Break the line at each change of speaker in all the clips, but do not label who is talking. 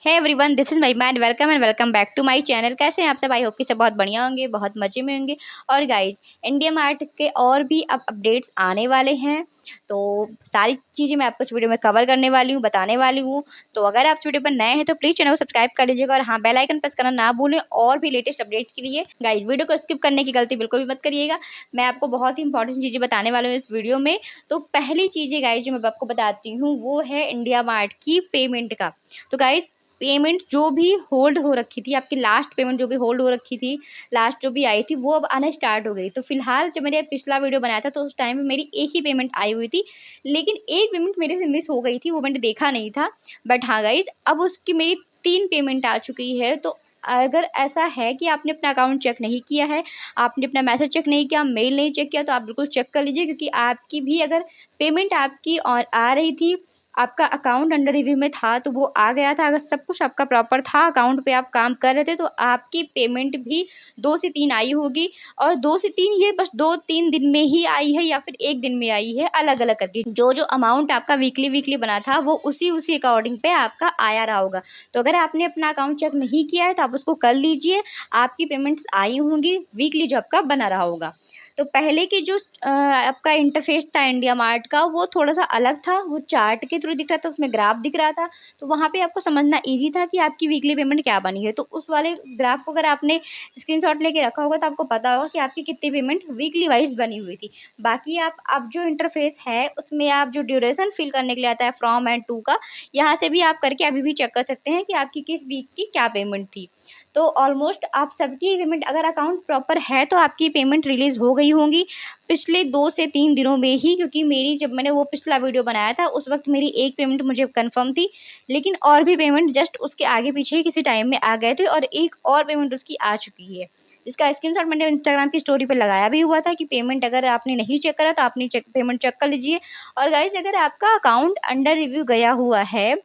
Hey everyone, this is my man. Welcome and welcome back to my channel. कैसे हैं आप सब? I hope कि सब बहुत बढ़िया होंगे, बहुत मज़े में होंगे। और गाइस, इंडिया मार्ट के और भी अब अपडेट्स आने वाले हैं, तो सारी चीज़ें मैं आपको इस वीडियो में कवर करने वाली हूँ, बताने वाली हूँ। तो अगर आप इस वीडियो पर नए हैं तो प्लीज़ चैनल को सब्सक्राइब कर लीजिएगा और हाँ, बेल आइकन प्रेस करना ना भूलें और भी लेटेस्ट अपडेट के लिए। गाइस, वीडियो को स्किप करने की गलती बिल्कुल भी मत करिएगा। मैं आपको बहुत ही इंपॉर्टेंट चीज़ें बताने वाली हूँ इस वीडियो में। तो पहली चीज़ें गाइस जो मैं आपको बताती हूँ वो है इंडिया मार्ट की पेमेंट का। तो गाइस, पेमेंट जो भी होल्ड हो रखी थी, आपकी लास्ट पेमेंट जो भी होल्ड हो रखी थी, लास्ट जो भी आई थी, वो अब आना स्टार्ट हो गई। तो फिलहाल जब मैंने पिछला वीडियो बनाया था तो उस टाइम में मेरी एक ही पेमेंट आई हुई थी, लेकिन एक पेमेंट मेरे से मिस हो गई थी, वो मैंने देखा नहीं था। बट हाँ गाइज, अब उसकी मेरी 3 पेमेंट आ चुकी है। तो अगर ऐसा है कि आपने अपना अकाउंट चेक नहीं किया है, आपने अपना मैसेज चेक नहीं किया, मेल नहीं चेक किया, तो आप बिल्कुल चेक कर लीजिए, क्योंकि आपकी भी अगर पेमेंट आपकी और आ रही थी, आपका अकाउंट अंडर रिव्यू में था, तो वो आ गया था। अगर सब कुछ आपका प्रॉपर था, अकाउंट पे आप काम कर रहे थे, तो आपकी पेमेंट भी 2 से 3 आई होगी। और 2 से 3 ये बस 2-3 दिन में ही आई है या फिर 1 दिन में आई है, अलग-अलग करके। जो अमाउंट आपका वीकली बना था, वो उसी अकॉर्डिंग पे आपका आया रहा होगा। तो अगर आपने अपना अकाउंट चेक नहीं किया है तो आप उसको कर लीजिए, आपकी पेमेंट्स आई होंगी, वीकली जो आपका बना रहा होगा। तो पहले की जो आपका इंटरफेस था इंडिया मार्ट का, वो थोड़ा-सा अलग था, वो चार्ट के थ्रू दिख रहा था, उसमें ग्राफ दिख रहा था, तो वहाँ पे आपको समझना ईज़ी था कि आपकी वीकली पेमेंट क्या बनी है। तो उस वाले ग्राफ को अगर आपने स्क्रीनशॉट लेके रखा होगा तो आपको पता होगा कि आपकी कितनी पेमेंट वीकली वाइज़ बनी हुई थी। बाकी आप अब जो इंटरफेस है, उसमें आप जो ड्यूरेशन फिल करने के लिए आता है फ्रॉम एंड टू का, यहाँ से भी आप करके अभी भी चेक कर सकते हैं कि आपकी किस वीक की क्या पेमेंट थी। तो ऑलमोस्ट आप सबकी पेमेंट, अगर अकाउंट प्रॉपर है तो आपकी पेमेंट रिलीज़ हो गई होंगी पिछले 2 से 3 दिनों में ही, क्योंकि मेरी जब मैंने वो पिछला वीडियो बनाया था उस वक़्त मेरी एक पेमेंट मुझे कन्फर्म थी, लेकिन और भी पेमेंट जस्ट उसके आगे-पीछे ही किसी टाइम में आ गए थे और एक और पेमेंट उसकी आ चुकी है। जिसका स्क्रीनशॉट मैंने इंस्टाग्राम की स्टोरी पे लगाया भी हुआ था कि पेमेंट अगर आपने नहीं चेक करा तो आपने पेमेंट चेक कर लीजिए। और गाइज़, अगर आपका अकाउंट अंडर रिव्यू गया हुआ है,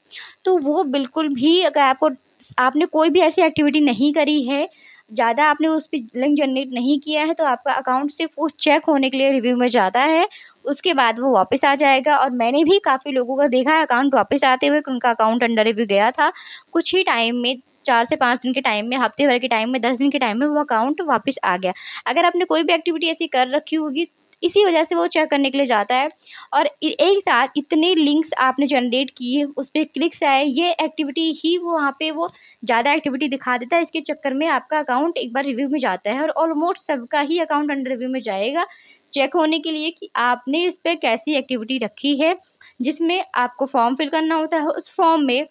तो वो बिल्कुल भी, अगर आपने कोई भी ऐसी एक्टिविटी नहीं करी है, ज़्यादा आपने उस पे लिंक जनरेट नहीं किया है, तो आपका अकाउंट सिर्फ़ वो चेक होने के लिए रिव्यू में जाता है, उसके बाद वो वापस आ जाएगा। और मैंने भी काफ़ी लोगों का देखा है अकाउंट वापस आते हुए कि उनका अकाउंट अंडर रिव्यू गया था। कुछ ही टाइम में, 4 से 5 दिन के टाइम में, हफ़्ते भर के टाइम में, 10 दिन के टाइम में वो अकाउंट वापस आ गया। अगर आपने कोई भी एक्टिविटी ऐसी कर रखी होगी, इसी वजह से वो चेक करने के लिए जाता है। और एक साथ इतने लिंक्स आपने जनरेट किए, उस पे क्लिक्स आए, ये एक्टिविटी ही वो वहाँ पे वो ज़्यादा एक्टिविटी दिखा देता है। इसके चक्कर में आपका अकाउंट एक बार रिव्यू में जाता है और ऑलमोस्ट सबका ही अकाउंट अंडर रिव्यू में जाएगा, चेक होने के लिए कि आपने इस पे कैसी एक्टिविटी रखी है। जिसमें आपको फॉर्म फिल करना होता है, उस फॉर्म में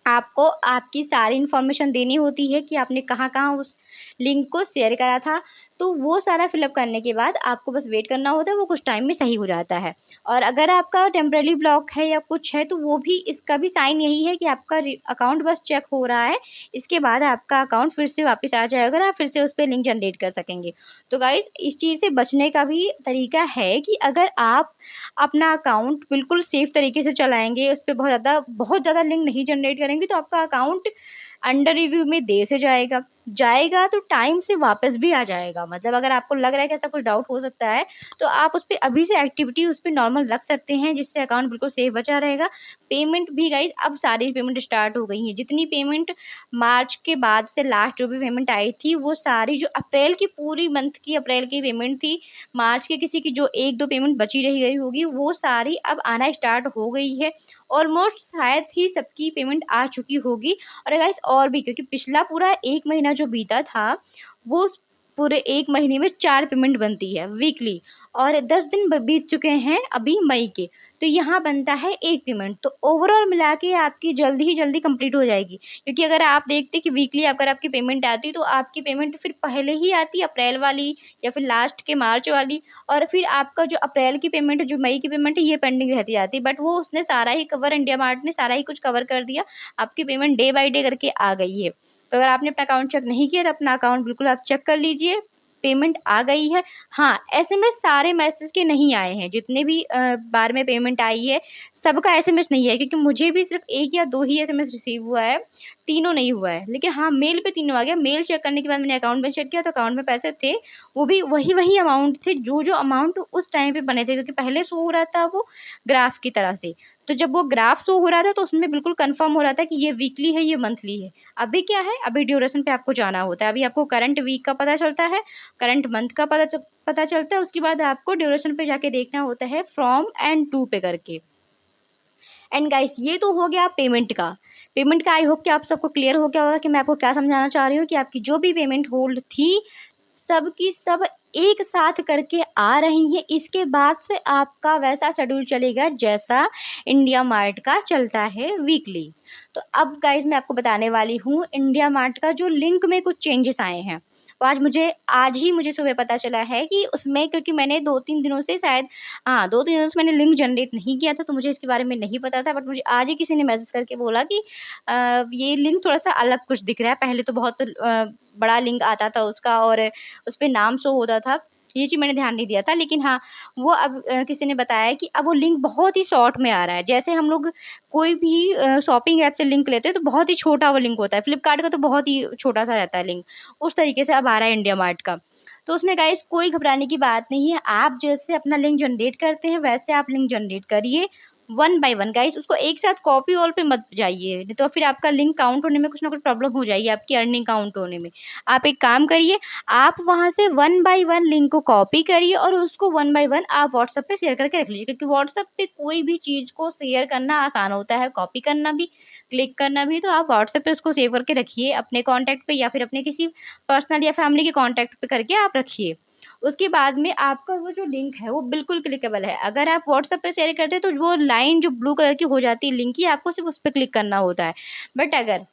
आपको आपकी सारी इन्फॉर्मेशन देनी होती है कि आपने कहाँ-कहाँ उस लिंक को शेयर करा था। तो वो सारा फ़िलअप करने के बाद आपको बस वेट करना होता है, वो कुछ टाइम में सही हो जाता है। और अगर आपका टेम्परेरी ब्लॉक है या कुछ है, तो वो भी, इसका भी साइन यही है कि आपका अकाउंट बस चेक हो रहा है, इसके बाद आपका अकाउंट फिर से वापस आ जाएगा और आप फिर से उस पे लिंक जनरेट कर सकेंगे। तो गाइज़, इस चीज़ से बचने का भी तरीका है कि अगर आप अपना अकाउंट बिल्कुल सेफ़ तरीके से चलाएँगे, उस पे बहुत ज़्यादा लिंक नहीं जनरेट करेंगे, तो आपका अकाउंट अंडर रिव्यू में देर से जाएगा तो टाइम से वापस भी आ जाएगा। मतलब अगर आपको लग रहा है कि ऐसा कुछ डाउट हो सकता है, तो आप उस पे अभी से एक्टिविटी उस पे नॉर्मल रख सकते हैं, जिससे अकाउंट बिल्कुल सेफ बचा रहेगा। पेमेंट भी गाइज़, अब सारी पेमेंट स्टार्ट हो गई हैं। जितनी पेमेंट मार्च के बाद से लास्ट जो भी पेमेंट आई थी, वो सारी जो अप्रैल की, पूरी मंथ की अप्रैल की पेमेंट थी, मार्च के किसी की जो 1-2 पेमेंट बची रह गई होगी, वो सारी अब आना स्टार्ट हो गई है। ऑलमोस्ट शायद ही सबकी पेमेंट आ चुकी होगी। और गाइस, और भी, क्योंकि पिछला पूरा 1 महीना जो बीता था, वो पूरे 1 महीने में 4 पेमेंट बनती है वीकली, और 10 दिन बीत चुके हैं अभी मई के, तो यहाँ बनता है 1 पेमेंट। तो ओवरऑल मिला के आपकी जल्दी ही जल्दी कंप्लीट हो जाएगी, क्योंकि अगर आप देखते कि वीकली अगर आपकी पेमेंट आती, तो आपकी पेमेंट फिर पहले ही आती अप्रैल वाली या फिर लास्ट के मार्च वाली, और फिर आपका जो अप्रैल की पेमेंट है, जो मई की पेमेंट है, ये पेंडिंग रहती जाती। बट वो उसने सारा ही कवर, इंडिया मार्ट ने सारा ही कुछ कवर कर दिया, आपकी पेमेंट डे बाय डे करके आ गई है। तो अगर आपने अपना अकाउंट चेक नहीं किया, तो अपना अकाउंट बिल्कुल आप चेक कर लीजिए, पेमेंट आ गई है। हाँ, एसएमएस सारे मैसेज के नहीं आए हैं, जितने भी बार में पेमेंट आई है, सबका एसएमएस नहीं है, क्योंकि मुझे भी सिर्फ 1 या 2 ही एसएमएस रिसीव हुआ है, तीनों नहीं हुआ है। लेकिन हाँ, मेल पे तीनों आ गया। मेल चेक करने के बाद मैंने अकाउंट में चेक किया, तो अकाउंट में पैसे थे, वो भी वही अमाउंट थे, जो अमाउंट उस टाइम पे बने थे, क्योंकि पहले शो हो रहा था वो ग्राफ की तरह से। तो जब वो ग्राफ शो हो रहा था तो उसमें बिल्कुल कंफर्म हो रहा था कि ये वीकली है, ये मंथली है। अभी क्या है, अभी ड्यूरेशन पे आपको जाना होता है। अभी आपको करंट वीक का पता चलता है, करंट मंथ का पता चलता है, उसके बाद आपको ड्यूरेशन पे जाके देखना होता है फ्रॉम एंड टू पे करके। एंड गाइस, ये तो हो गया पेमेंट का। पेमेंट का आई होप कि आप सबको क्लियर हो गया होगा कि मैं आपको क्या समझाना चाह रही हूँ, कि आपकी जो भी पेमेंट होल्ड थी सब की सब एक साथ करके आ रही हैं। इसके बाद से आपका वैसा शेड्यूल चलेगा जैसा इंडिया मार्ट का चलता है वीकली। तो अब गाइज मैं आपको बताने वाली हूँ इंडिया मार्ट का जो लिंक में कुछ चेंजेस आए हैं। तो आज ही मुझे सुबह पता चला है कि उसमें, क्योंकि मैंने 2-3 दिनों से शायद, हाँ 2-3 दिनों से मैंने लिंक जनरेट नहीं किया था, तो मुझे इसके बारे में नहीं पता था। बट मुझे आज ही किसी ने मैसेज करके बोला कि ये लिंक थोड़ा सा अलग कुछ दिख रहा है। पहले तो बहुत बड़ा लिंक आता था उसका और उस पे नाम शो होता था। ये चीज़ मैंने ध्यान नहीं दिया था, लेकिन हाँ, वो अब किसी ने बताया कि अब वो लिंक बहुत ही शॉर्ट में आ रहा है। जैसे हम लोग कोई भी शॉपिंग ऐप से लिंक लेते हैं तो बहुत ही छोटा वो लिंक होता है। फ्लिपकार्ट का तो बहुत ही छोटा सा रहता है लिंक, उस तरीके से अब आ रहा है इंडिया मार्ट का। तो उसमें गाइस कोई घबराने की बात नहीं है। आप जैसे अपना लिंक जनरेट करते हैं वैसे आप लिंक जनरेट करिए, वन बाय वन गाइस। उसको एक साथ कॉपी ऑल पे मत जाइए, नहीं तो फिर आपका लिंक काउंट होने में कुछ ना कुछ प्रॉब्लम हो जाएगी, आपकी अर्निंग काउंट होने में। आप एक काम करिए, आप वहाँ से वन बाय वन लिंक को कॉपी करिए और उसको वन बाय वन आप व्हाट्सएप पे शेयर करके रख लीजिए, क्योंकि व्हाट्सएप पे कोई भी चीज़ को शेयर करना आसान होता है, कॉपी करना भी, क्लिक करना भी। तो आप व्हाट्सएप पे उसको सेव करके रखिए अपने कॉन्टैक्ट पे, या फिर अपने किसी पर्सनल या फैमिली के कॉन्टैक्ट पे करके आप रखिए। उसके बाद में आपका वो जो लिंक है वो बिल्कुल क्लिकेबल है। अगर आप व्हाट्सएप पे शेयर करते हैं तो वो लाइन जो ब्लू कलर की हो जाती है लिंक की, आपको सिर्फ उस पे क्लिक करना होता है। बट अगर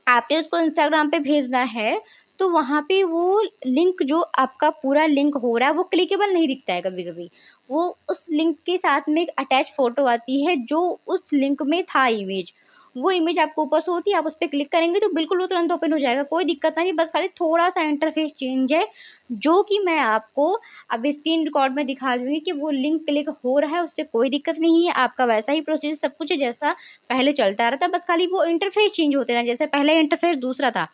आपने उसको इंस्टाग्राम पे भेजना है तो वहाँ पे वो लिंक, जो आपका पूरा लिंक हो रहा है, वो क्लिकेबल नहीं दिखता है कभी कभी। वो उस लिंक के साथ में एक अटैच फोटो आती है जो उस लिंक में था इमेज, वो इमेज आपको ऊपर से होती है। आप उस पर क्लिक करेंगे तो बिल्कुल वो तुरंत ओपन हो जाएगा, कोई दिक्कत नहीं। बस खाली थोड़ा सा इंटरफेस चेंज है, जो कि मैं आपको अब स्क्रीन रिकॉर्ड में दिखा दूंगी कि वो लिंक क्लिक हो रहा है, उससे कोई दिक्कत नहीं है। आपका वैसा ही प्रोसेस सब कुछ है जैसा पहले चलता रहता है, बस खाली वो इंटरफेस चेंज होते रहे। जैसे पहले इंटरफेस दूसरा था,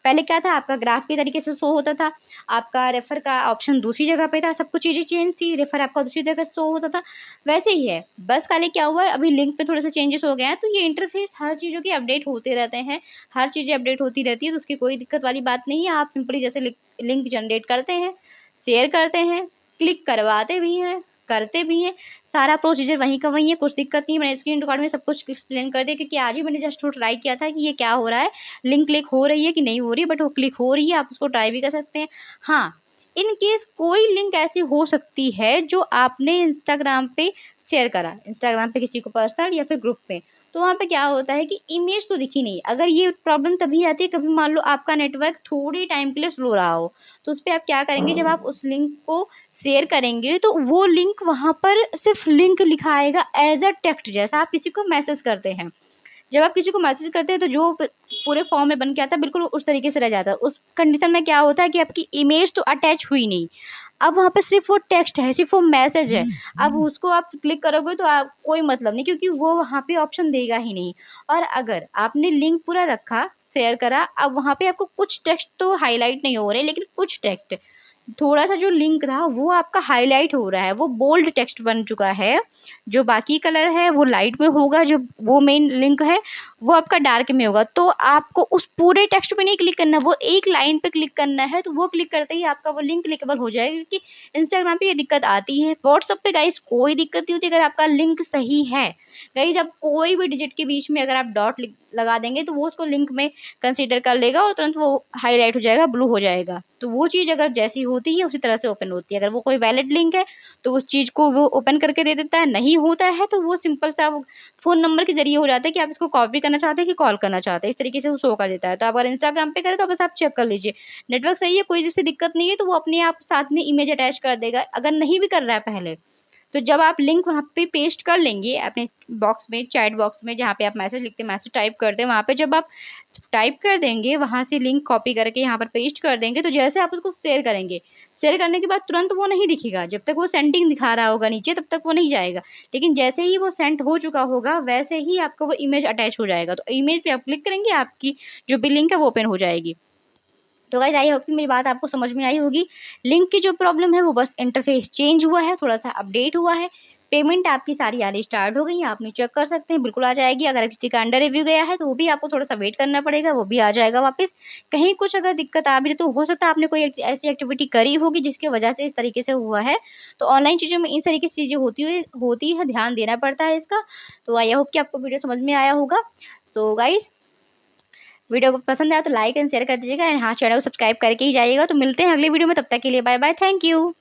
पहले क्या था, आपका ग्राफ के तरीके से शो होता था, आपका रेफर का ऑप्शन दूसरी जगह पे था, सब कुछ चीज़ें चेंज थी, रेफर आपका दूसरी जगह शो होता था। वैसे ही है, बस खाली क्या हुआ है, अभी लिंक पे थोड़े से चेंजेस हो गए हैं। तो ये इंटरफेस हर चीज़ों की अपडेट होते रहते हैं, हर चीज़ें अपडेट होती रहती है, तो उसकी कोई दिक्कत वाली बात नहीं है। आप सिंपली जैसे लिंक जनरेट करते हैं, शेयर करते हैं, क्लिक करवाते भी हैं, करते भी हैं, सारा प्रोसीजर वहीं का वहीं है, कुछ दिक्कत नहीं है। मैंने स्क्रीन रिकॉर्ड में सब कुछ एक्सप्लेन कर दिया, क्योंकि आज ही मैंने जस्ट ट्राई किया था कि ये क्या हो रहा है, लिंक क्लिक हो रही है कि नहीं हो रही है। बट वो क्लिक हो रही है, आप उसको ट्राई भी कर सकते हैं। हाँ, इन केस कोई लिंक ऐसी हो सकती है जो आपने इंस्टाग्राम पे शेयर करा, इंस्टाग्राम पे किसी को पर्सनल या फिर ग्रुप पे, तो वहाँ पे क्या होता है कि इमेज तो दिखी नहीं। अगर ये प्रॉब्लम तभी आती है, कभी मान लो आपका नेटवर्क थोड़ी टाइम के लिए स्लो रहा हो, तो उस पर आप क्या करेंगे, जब आप उस लिंक को शेयर करेंगे तो वो लिंक वहाँ पर सिर्फ लिंक लिखा आएगा एज अ टेक्स्ट, जैसा आप किसी को मैसेज करते हैं। जब आप किसी को मैसेज करते हैं तो जो पूरे फॉर्म में बन के आता है बिल्कुल उस तरीके से रह जाता है। उस कंडीशन में क्या होता है कि आपकी इमेज तो अटैच हुई नहीं, अब वहाँ पे सिर्फ वो टेक्स्ट है, सिर्फ वो मैसेज है। अब उसको आप क्लिक करोगे तो आप कोई मतलब नहीं, क्योंकि वो वहाँ पे ऑप्शन देगा ही नहीं। और अगर आपने लिंक पूरा रखा, शेयर करा, अब वहाँ पे आपको कुछ टेक्स्ट तो हाईलाइट नहीं हो रहे, लेकिन कुछ टेक्स्ट, थोड़ा सा जो लिंक था वो आपका हाईलाइट हो रहा है, वो बोल्ड टेक्स्ट बन चुका है। जो बाकी कलर है वो लाइट में होगा, जो वो मेन लिंक है वो आपका डार्क में होगा। तो आपको उस पूरे टेक्स्ट पे नहीं क्लिक करना, वो एक लाइन पे क्लिक करना है। तो वो क्लिक करते ही आपका वो लिंक क्लिकेबल हो जाएगा, क्योंकि इंस्टाग्राम पे ये दिक्कत आती है। व्हाट्सएप पे गाइस कोई दिक्कत नहीं होती अगर आपका लिंक सही है। गाइस, अब कोई भी डिजिट के बीच में अगर आप डॉट लगा देंगे तो वो उसको लिंक में कंसीडर कर लेगा और तुरंत वो हाईलाइट हो जाएगा, ब्लू हो जाएगा। तो वो चीज़ अगर जैसी होती है उसी तरह से ओपन होती है। अगर वो कोई वैलिड लिंक है तो उस चीज़ को वो ओपन करके दे देता है, नहीं होता है तो वो सिंपल सा फ़ोन नंबर के ज़रिए हो जाता है कि आप इसको कॉपी करना चाहते हैं कि कॉल करना चाहते हैं, इस तरीके से वो शो कर देता है। तो आप अगर इंस्टाग्राम पे करें तो बस आप चेक कर लीजिए, नेटवर्क सही है, कोई जैसे दिक्कत नहीं है, तो वो अपने आप साथ में इमेज अटैच कर देगा। अगर नहीं भी कर रहा है पहले, तो जब आप लिंक वहाँ पे पेस्ट कर लेंगे अपने बॉक्स में, चैट बॉक्स में, जहाँ पे आप मैसेज लिखते हैं, मैसेज टाइप करते हैं, वहाँ पे जब आप टाइप कर देंगे, वहाँ से लिंक कॉपी करके यहाँ पर पेस्ट कर देंगे, तो जैसे आप उसको शेयर करेंगे, शेयर करने के बाद तुरंत वो नहीं दिखेगा। जब तक वो सेंडिंग दिखा रहा होगा नीचे तब तक वो नहीं जाएगा, लेकिन जैसे ही वो सेंड हो चुका होगा वैसे ही आपका वो इमेज अटैच हो जाएगा। तो इमेज पे आप क्लिक करेंगे, आपकी जो भी लिंक है वो ओपन हो जाएगी। तो गाइस, आई होप कि मेरी बात आपको समझ में आई होगी। लिंक की जो प्रॉब्लम है वो बस इंटरफेस चेंज हुआ है, थोड़ा सा अपडेट हुआ है। पेमेंट आपकी सारी आनी स्टार्ट हो गई है, आपने चेक कर सकते हैं, बिल्कुल आ जाएगी। अगर किसी का अंडर रिव्यू गया है तो वो भी आपको थोड़ा सा वेट करना पड़ेगा, वो भी आ जाएगा वापस। कहीं कुछ अगर दिक्कत आ भी रही तो हो सकता है आपने कोई ऐसी एक्टिविटी करी होगी जिसकी वजह से इस तरीके से हुआ है। तो ऑनलाइन चीज़ों में इस तरीके की चीज़ें होती है, ध्यान देना पड़ता है इसका। तो आई होप कि आपको वीडियो समझ में आया होगा। सो गाइज, वीडियो को पसंद आया तो लाइक एंड शेयर कर दीजिएगा, एंड हाँ, चैनल को सब्सक्राइब करके ही जाइएगा। तो मिलते हैं अगली वीडियो में, तब तक के लिए बाय बाय, थैंक यू।